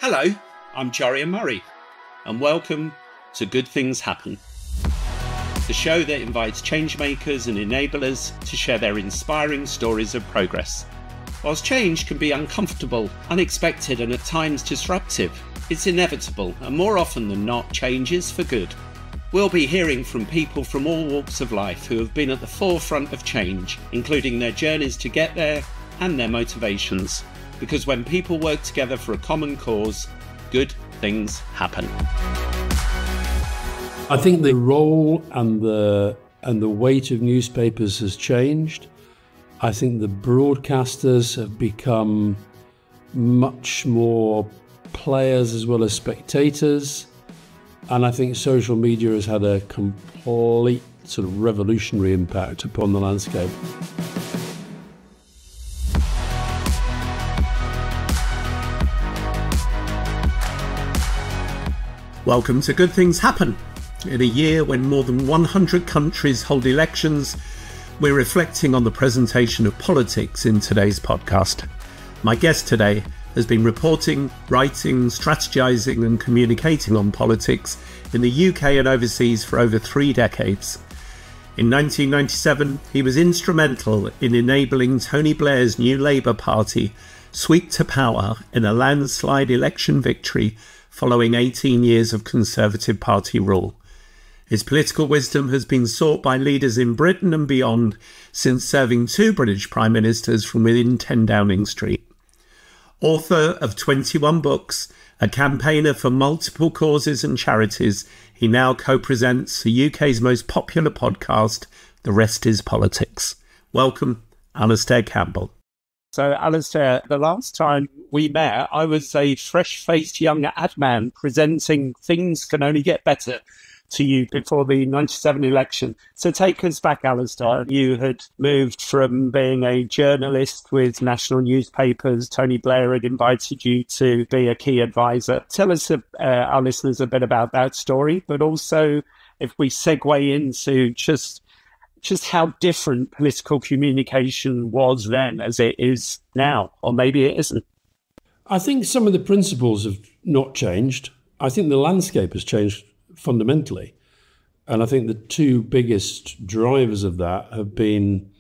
Hello, I'm Jorian Murray, and welcome to Good Things Happen, the show that invites changemakers and enablers to share their inspiring stories of progress. Whilst change can be uncomfortable, unexpected, and at times disruptive, it's inevitable, and more often than not, change is for good. We'll be hearing from people from all walks of life who have been at the forefront of change, including their journeys to get there and their motivations. Because when people work together for a common cause, good things happen. I think the role and the weight of newspapers has changed. I think the broadcasters have become much more players as well as spectators. And I think social media has had a complete sort of revolutionary impact upon the landscape. Welcome to Good Things Happen. In a year when more than 100 countries hold elections, we're reflecting on the presentation of politics in today's podcast. My guest today has been reporting, writing, strategizing and communicating on politics in the UK and overseas for over 3 decades. In 1997, he was instrumental in enabling Tony Blair's new Labour Party sweep to power in a landslide election victory following 18 years of Conservative Party rule. His political wisdom has been sought by leaders in Britain and beyond since serving 2 British Prime Ministers from within 10 Downing Street. Author of 21 books, a campaigner for multiple causes and charities, he now co-presents the UK's most popular podcast, The Rest is Politics. Welcome, Alastair Campbell. So, Alastair, the last time we met, I was a fresh-faced young ad man presenting Things Can Only Get Better to you before the 97 election. So take us back, Alastair. You had moved from being a journalist with national newspapers. Tony Blair had invited you to be a key advisor. Tell us, our listeners, a bit about that story, but also if we segue into just how different political communication was then as it is now, or maybe it isn't. I think some of the principles have not changed. I think the landscape has changed fundamentally. And I think the 2 biggest drivers of that have been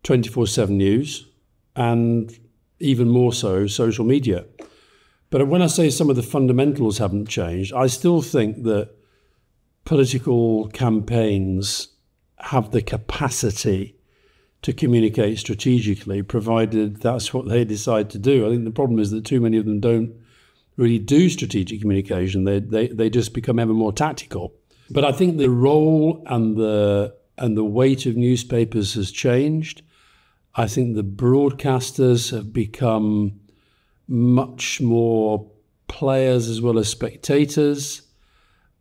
24/7 news and even more so social media. But when I say some of the fundamentals haven't changed, I still think that political campaigns have the capacity to communicate strategically, provided that's what they decide to do. I think the problem is that too many of them don't really do strategic communication. They just become ever more tactical. But I think the role and the weight of newspapers has changed. I think the broadcasters have become much more players as well as spectators.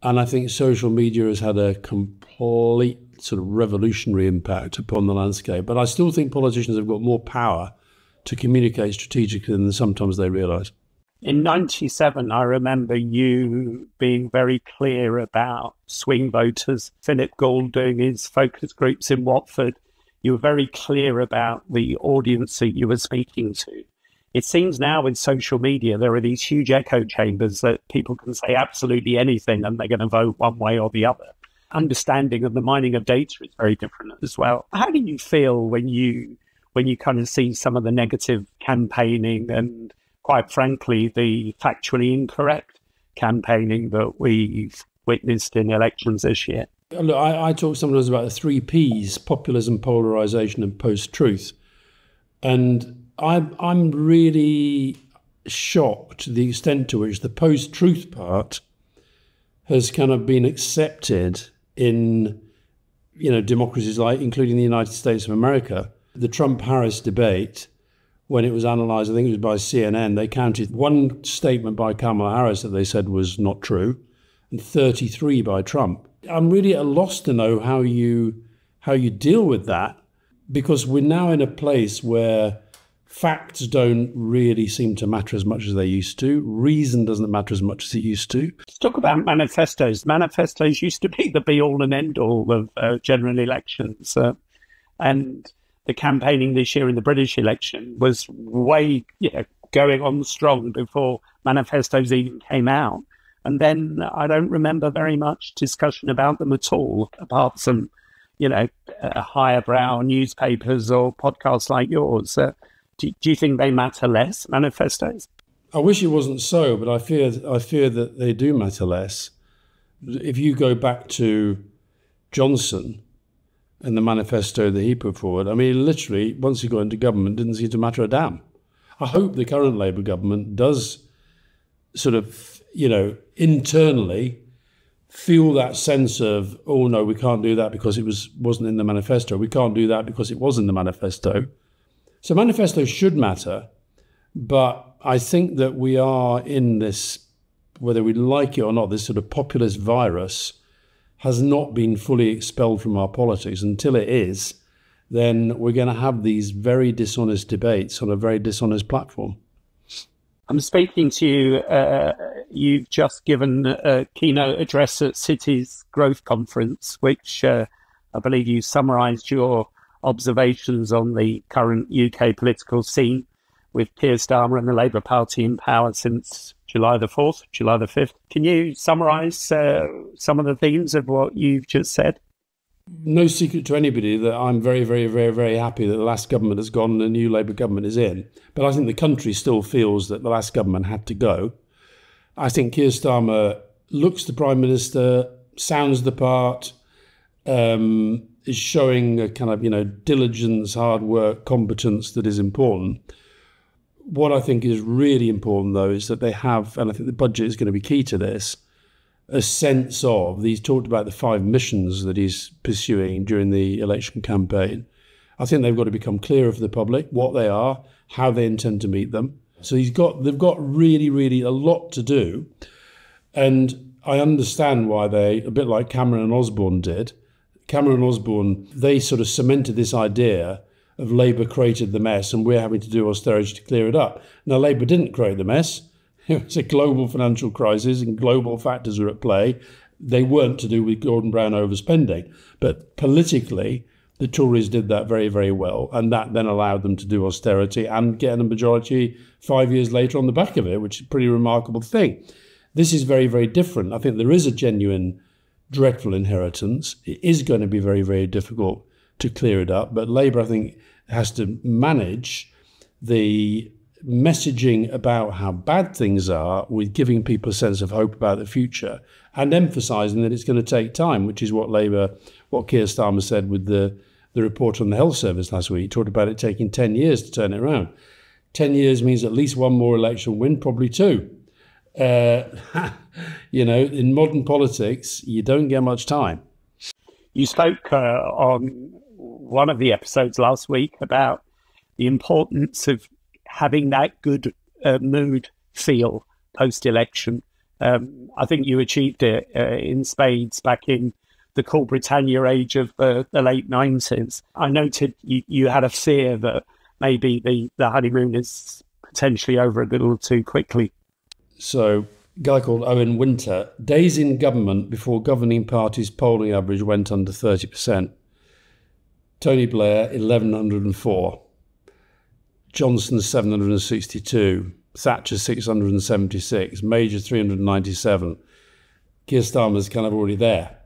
And I think social media has had a complete sort of revolutionary impact upon the landscape. But I still think politicians have got more power to communicate strategically than sometimes they realise. In 97, I remember you being very clear about swing voters. Philip Gould doing his focus groups in Watford. You were very clear about the audience that you were speaking to. It seems now with social media, there are these huge echo chambers that people can say absolutely anything and they're going to vote one way or the other. Understanding of the mining of data is very different as well. How do you feel when you kind of see some of the negative campaigning and, quite frankly, the factually incorrect campaigning that we've witnessed in elections this year? Look, I talk sometimes about the 3 Ps: populism, polarisation and post-truth. And I'm really shocked at the extent to which the post-truth part has kind of been accepted in, democracies like, including the United States of America. The Trump-Harris debate, when it was analysed, I think it was by CNN, they counted 1 statement by Kamala Harris that they said was not true, and 33 by Trump. I'm really at a loss to know how you deal with that, because we're now in a place where facts don't really seem to matter as much as they used to. Reason doesn't matter as much as it used to. Let's talk about manifestos. Manifestos used to be the be-all and end-all of general elections. And the campaigning this year in the British election was way going on strong before manifestos even came out. And then I don't remember very much discussion about them at all, apart from, higher brow newspapers or podcasts like yours. Do you think they matter less, manifestos? I wish it wasn't so, but I fear that they do matter less. If you go back to Johnson and the manifesto that he put forward, I mean, literally, once he got into government, it didn't seem to matter a damn. I hope the current Labour government does sort of, internally feel that sense of, oh no, we can't do that because it wasn't in the manifesto. We can't do that because it was in the manifesto. So manifestos should matter, but I think that we are in this, whether we like it or not, this sort of populist virus has not been fully expelled from our politics. Until it is, then we're going to have these very dishonest debates on a very dishonest platform. I'm speaking to you. You've just given a keynote address at City's Growth Conference, which I believe you summarised your observations on the current UK political scene with Keir Starmer and the Labour Party in power since July the 4th, July the 5th. Can you summarise some of the themes of what you've just said? No secret to anybody that I'm very, very, very, very happy that the last government has gone and the new Labour government is in. But I think the country still feels that the last government had to go. I think Keir Starmer looks the Prime Minister, sounds the part, is showing a kind of, diligence, hard work, competence that is important. What I think is really important, though, is that they have, and I think the budget is going to be key to this, a sense of, he's talked about the 5 missions that he's pursuing during the election campaign. I think they've got to become clearer for the public, what they are, how they intend to meet them. So they've got really, really a lot to do. And I understand why they, a bit like Cameron and Osborne did, Cameron and Osborne, they sort of cemented this idea of Labour created the mess and we're having to do austerity to clear it up. Now, Labour didn't create the mess. It was a global financial crisis and global factors were at play. They weren't to do with Gordon Brown overspending. But politically, the Tories did that very, very well. And that then allowed them to do austerity and get a majority 5 years later on the back of it, which is a pretty remarkable thing. This is very, very different. I think there is a genuine, dreadful inheritance. It is going to be very, very difficult to clear it up. But Labour, I think, has to manage the messaging about how bad things are with giving people a sense of hope about the future and emphasising that it's going to take time, which is what Keir Starmer said with the report on the health service last week. He talked about it taking 10 years to turn it around. 10 years means at least one more election win, probably 2. In modern politics, you don't get much time. You spoke on one of the episodes last week about the importance of having that good mood feel post-election. I think you achieved it in spades back in the Cool Britannia age of the late 90s. I noted you had a fear that maybe the honeymoon is potentially over a little too quickly. So, a guy called Owen Winter, days in government before governing parties' polling average went under 30%. Tony Blair, 1,104. Johnson, 762. Thatcher, 676. Major, 397. Keir Starmer's kind of already there.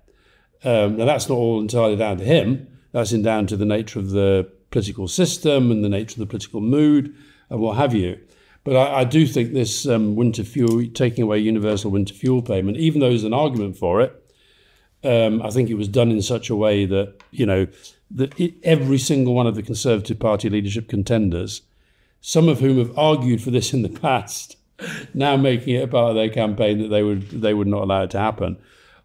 Now, that's not all entirely down to him. That's down to the nature of the political system and the nature of the political mood and what have you. But I do think this winter fuel, taking away universal winter fuel payment, even though there's an argument for it, I think it was done in such a way that, every single one of the Conservative Party leadership contenders, some of whom have argued for this in the past, now making it a part of their campaign that they would not allow it to happen.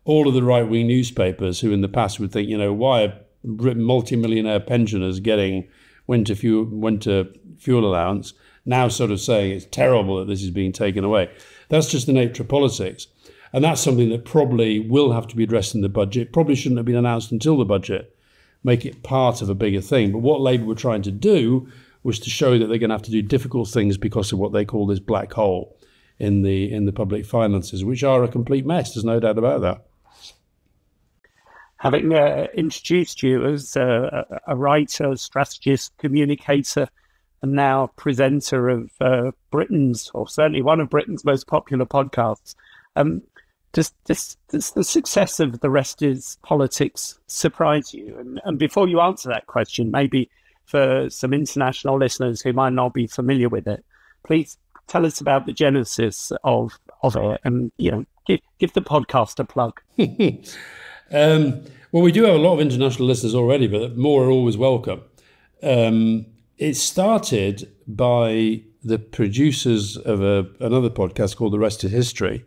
All of the right-wing newspapers who in the past would think, why are multi-millionaire pensioners getting winter fuel allowance, now sort of saying it's terrible that this is being taken away. That's just the nature of politics. And that's something that probably will have to be addressed in the budget. Probably shouldn't have been announced until the budget. Make it part of a bigger thing. But what Labour were trying to do was to show that they're going to have to do difficult things because of what they call this black hole in the public finances, which are a complete mess. There's no doubt about that. Having introduced you as a writer, strategist, communicator, and now presenter of Britain's, or certainly one of Britain's most popular podcasts. Does the success of The Rest Is Politics surprise you? And before you answer that question, maybe for some international listeners who might not be familiar with it, please tell us about the genesis of it, and give the podcast a plug. Well, we do have a lot of international listeners already, but more are always welcome. It started by the producers of another podcast called The Rest Is History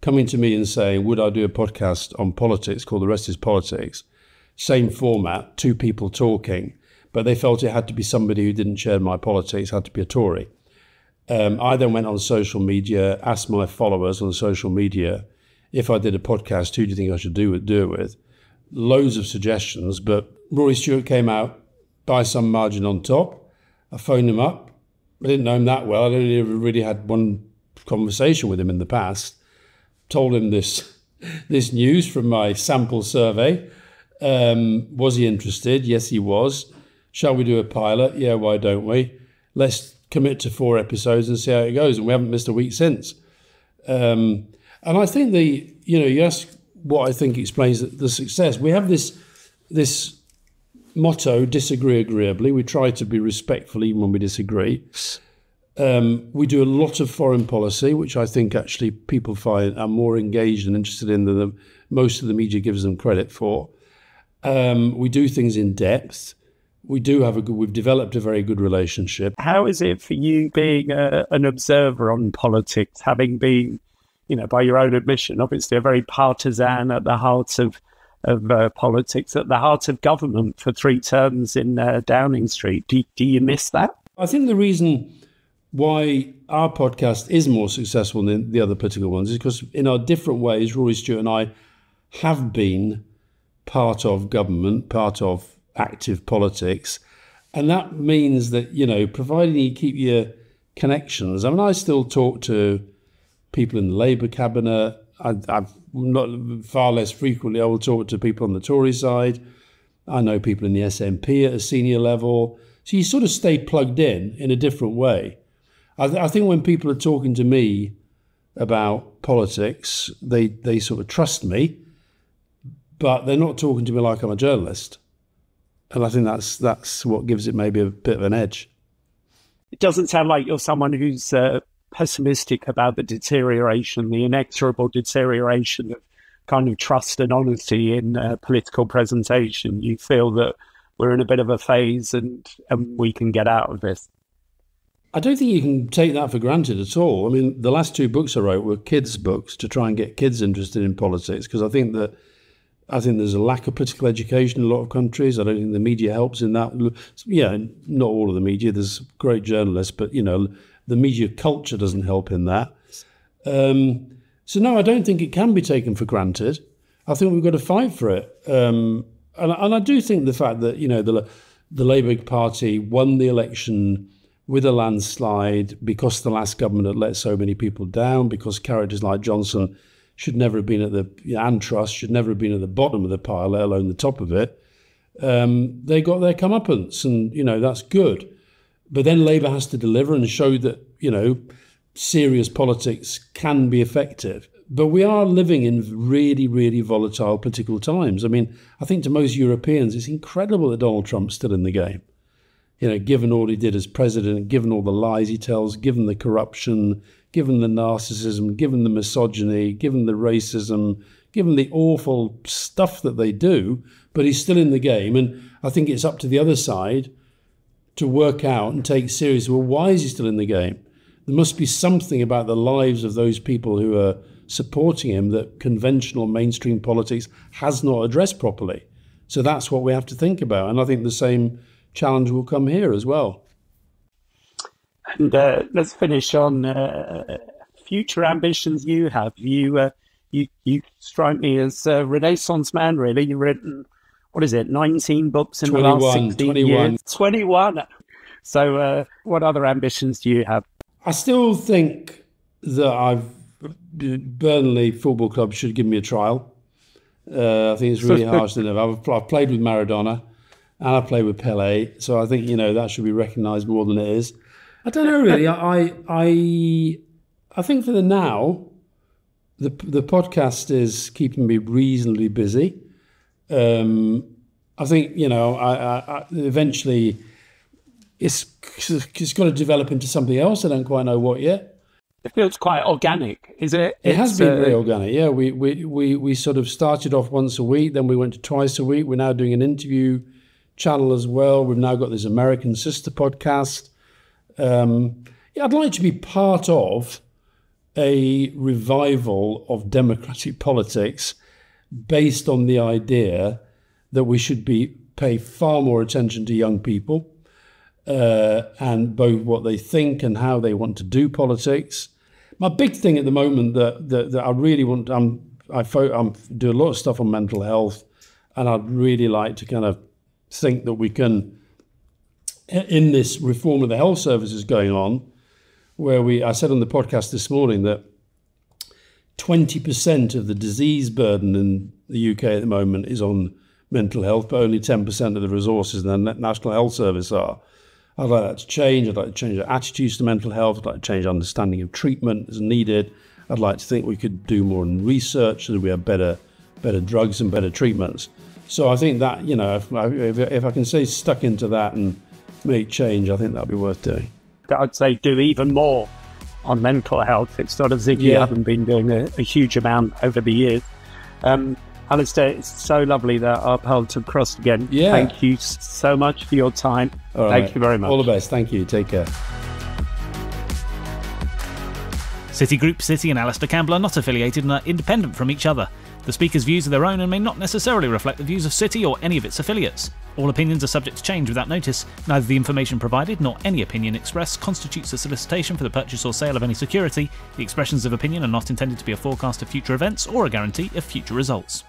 coming to me and saying, would I do a podcast on politics called The Rest Is Politics? Same format, two people talking, but they felt it had to be somebody who didn't share my politics, had to be a Tory. I then went on social media, asked my followers on social media, if I did a podcast, who do you think I should do it with? Loads of suggestions, but Rory Stewart came out by some margin on top. I phoned him up. I didn't know him that well. I'd only ever really had one conversation with him in the past. Told him this news from my sample survey. Was he interested? Yes, he was. Shall we do a pilot? Yeah, why don't we? Let's commit to 4 episodes and see how it goes. And we haven't missed a week since. And I think you ask what I think explains the success. We have this motto, disagree agreeably. We try to be respectful even when we disagree. We do a lot of foreign policy, which I think actually people find are more engaged and interested in than most of the media gives them credit for. We do things in depth. We've developed a very good relationship. How is it for you being an observer on politics, having been, by your own admission, obviously a very partisan at the heart of politics, at the heart of government for 3 terms in Downing Street? Do you miss that? I think the reason why our podcast is more successful than the other political ones is because in our different ways, Rory Stewart and I have been part of government, part of active politics. And that means that, providing you keep your connections. I mean, I still talk to people in the Labour cabinet. I've not far less frequently. I will talk to people on the Tory side. I know people in the SNP at a senior level. So you sort of stay plugged in a different way. I think when people are talking to me about politics, they sort of trust me, but they're not talking to me like I'm a journalist. And I think that's what gives it maybe a bit of an edge. It doesn't sound like you're someone who's pessimistic about the deterioration, the inexorable deterioration of kind of trust and honesty in political presentation. You feel that we're in a bit of a phase and we can get out of this. I don't think you can take that for granted at all. I mean, the last 2 books I wrote were kids' books to try and get kids interested in politics, because I think there's a lack of political education in a lot of countries. I don't think the media helps in that. Yeah, not all of the media. There's great journalists, but, the media culture doesn't help in that. So, no, I don't think it can be taken for granted. I think we've got to fight for it. And I do think the fact that, the Labour Party won the election with a landslide because the last government had let so many people down, because characters like Johnson should never have been and Truss should never have been at the bottom of the pile, let alone the top of it. They got their comeuppance, and, that's good. But then Labour has to deliver and show that, serious politics can be effective. But we are living in really, really volatile political times. I mean, I think to most Europeans, it's incredible that Donald Trump's still in the game. Given all he did as president, given all the lies he tells, given the corruption, given the narcissism, given the misogyny, given the racism, given the awful stuff that they do, but he's still in the game. And I think it's up to the other side to work out and take seriously, well, why is he still in the game? There must be something about the lives of those people who are supporting him that conventional mainstream politics has not addressed properly. So that's what we have to think about. And I think the same challenge will come here as well. And let's finish on future ambitions you have. You strike me as a Renaissance man, really. You've written, 19 books in the last 16 years? 21. So what other ambitions do you have? I still think that Burnley Football Club should give me a trial. I think it's really harsh to know. I've played with Maradona. and I play with Pele, so I think, that should be recognised more than it is. I don't know, really. I think for the now, the podcast is keeping me reasonably busy. I think, I eventually it's got to develop into something else. I don't quite know what yet. It feels quite organic, is it? It has been very organic. Yeah, we sort of started off once a week, then we went to twice a week. We're now doing an interview channel as well. We've now got this American Sister podcast. I'd like to be part of a revival of democratic politics based on the idea that we should pay far more attention to young people and both what they think and how they want to do politics. My big thing at the moment that I really want, I do a lot of stuff on mental health, and I'd really like to kind of think that we can, in this reform of the health services going on, where I said on the podcast this morning that 20% of the disease burden in the UK at the moment is on mental health, but only 10% of the resources in the National Health Service are. I'd like that to change. I'd like to change our attitudes to mental health. I'd like to change understanding of treatment as needed. I'd like to think we could do more in research so that we have better drugs and better treatments. So I think that, if I can stay stuck into that and make change, I think that'd be worth doing. I'd say do even more on mental health. It's not as if you haven't been doing a huge amount over the years. Alistair, it's so lovely that our paths have crossed again. Yeah. Thank you so much for your time. Thank you very much. All the best. Thank you. Take care. Citigroup, Citi and Alistair Campbell are not affiliated and are independent from each other. The speakers' views are their own and may not necessarily reflect the views of Citi or any of its affiliates. All opinions are subject to change without notice. Neither the information provided nor any opinion expressed constitutes a solicitation for the purchase or sale of any security. The expressions of opinion are not intended to be a forecast of future events or a guarantee of future results.